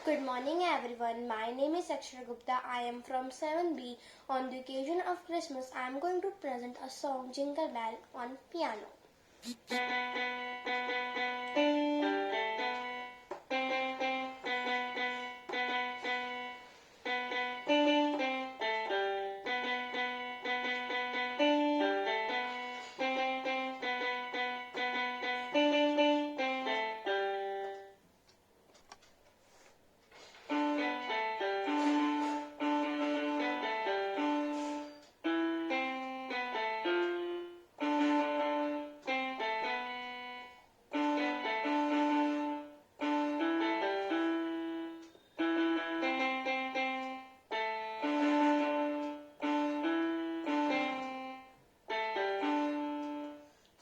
Good morning everyone. My name is Akshara Gupta. I am from 7B. On the occasion of Christmas, I am going to present a song Jingle Bell on piano.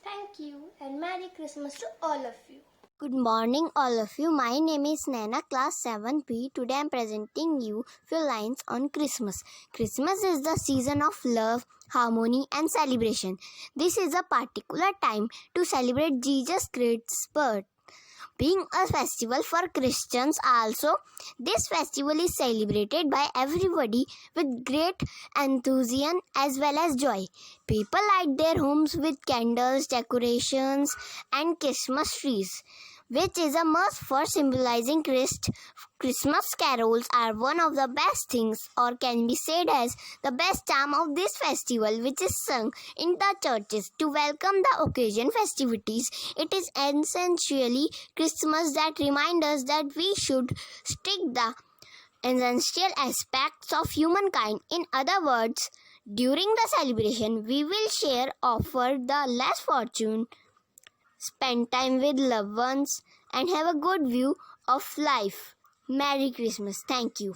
Thank you and Merry Christmas to all of you. Good morning all of you. My name is Naina, class 7P. Today I am presenting you few lines on Christmas. Christmas is the season of love, harmony and celebration. This is a particular time to celebrate Jesus Christ's birth. Being a festival for Christians also, this festival is celebrated by everybody with great enthusiasm as well as joy. People light their homes with candles, decorations and Christmas trees, which is a must for symbolizing Christ. Christmas carols are one of the best things, or can be said as the best time of this festival, which is sung in the churches to welcome the occasion festivities. It is essentially Christmas that reminds us that we should stick the essential aspects of humankind. In other words, during the celebration, we will share, offer the less fortunate, spend time with loved ones, and have a good view of life. Merry Christmas. Thank you.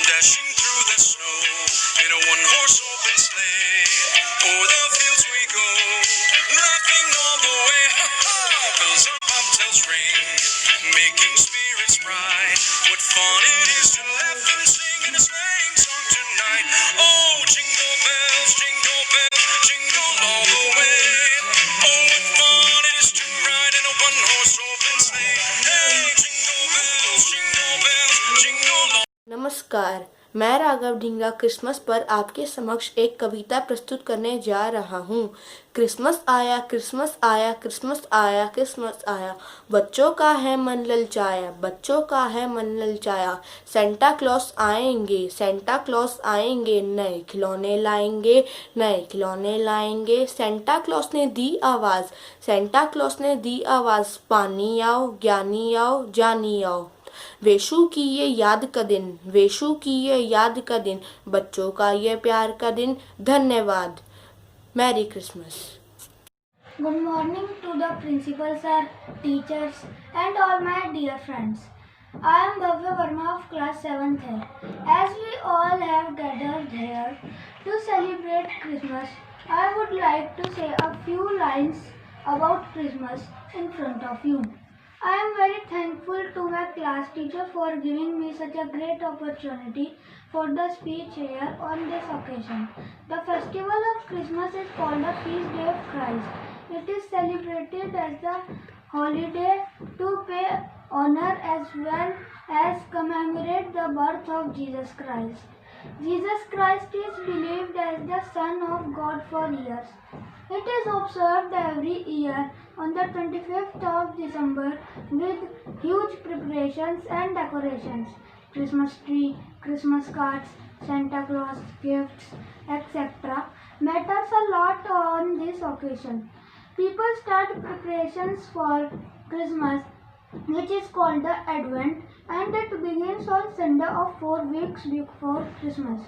Dashing through the snow in a one-horse open sleigh. O'er the fields we go, laughing all the way. Ha-ha! Bells on bobtails ring, making spirits bright. What fun it is to laugh and sing in a sleighing song tonight. Oh, jingle bells, jingle all the way. Oh, what fun it is to ride in a one-horse open sleigh. Hey, jingle bells, jingle all. नमस्कार, मैं Raghav Dhinga Christmas पर आपके समक्ष एक कविता प्रस्तुत करने जा रहा हूँ। क्रिसमस आया, क्रिसमस आया, क्रिसमस आया, क्रिसमस आया। बच्चों का है मन ललचाया, बच्चों का है मन ललचाया। सेंटा क्लॉस आएंगे, सेंटा क्लॉस आएंगे, नए खिलौने लाएंगे, नए खिलौने लाएंगे। सेंटा क्लॉस ने दी आवाज़, सेंटा क्लॉस ने दी आवाज़। पानी आओ, ज्ञानी आओ, जानी आओ। वेशु की ये याद का दिन, वेशु की ये याद का दिन, बच्चों का ये प्यार का दिन। धन्यवाद। Merry Christmas. Good morning to the principal sir, teachers and all my dear friends. I am Bhavya Verma of class 7th here. As we all have gathered here to celebrate Christmas, I would like to say a few lines about Christmas in front of you. I am very thankful to my class teacher for giving me such a great opportunity for the speech here on this occasion. The festival of Christmas is called the Feast Day of Christ. It is celebrated as the holiday to pay honor as well as commemorate the birth of Jesus Christ. Jesus Christ is believed as the Son of God for years. It is observed every year on the 25th of December with huge preparations and decorations. Christmas tree, Christmas cards, Santa Claus gifts, etc. matters a lot on this occasion. People start preparations for Christmas, which is called the Advent, and it begins on Sunday of 4 weeks before Christmas.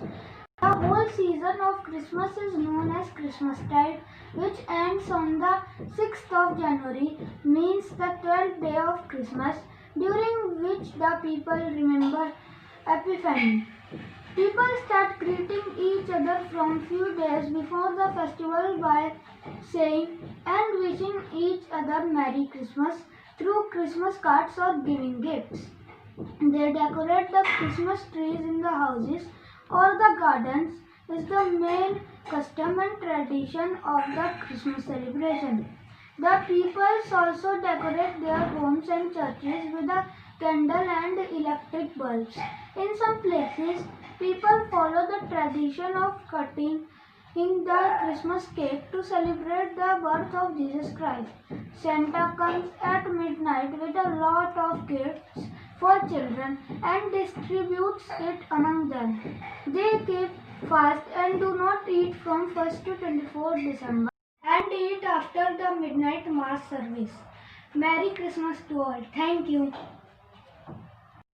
The whole season of Christmas is known as Christmastide, which ends on the 6th of January, means the 12th day of Christmas, during which the people remember Epiphany. People start greeting each other from few days before the festival by saying and wishing each other Merry Christmas through Christmas cards or giving gifts. They decorate the Christmas trees in the houses or the gardens is the main custom and tradition of the Christmas celebration. The peoples also decorate their homes and churches with a candle and electric bulbs. In some places, people follow the tradition of cutting in the Christmas cake to celebrate the birth of Jesus Christ. Santa comes at midnight with a lot of gifts for children and distributes it among them. They keep fast and do not eat from 1st to 24th December and eat after the midnight mass service. Merry Christmas to all. Thank you.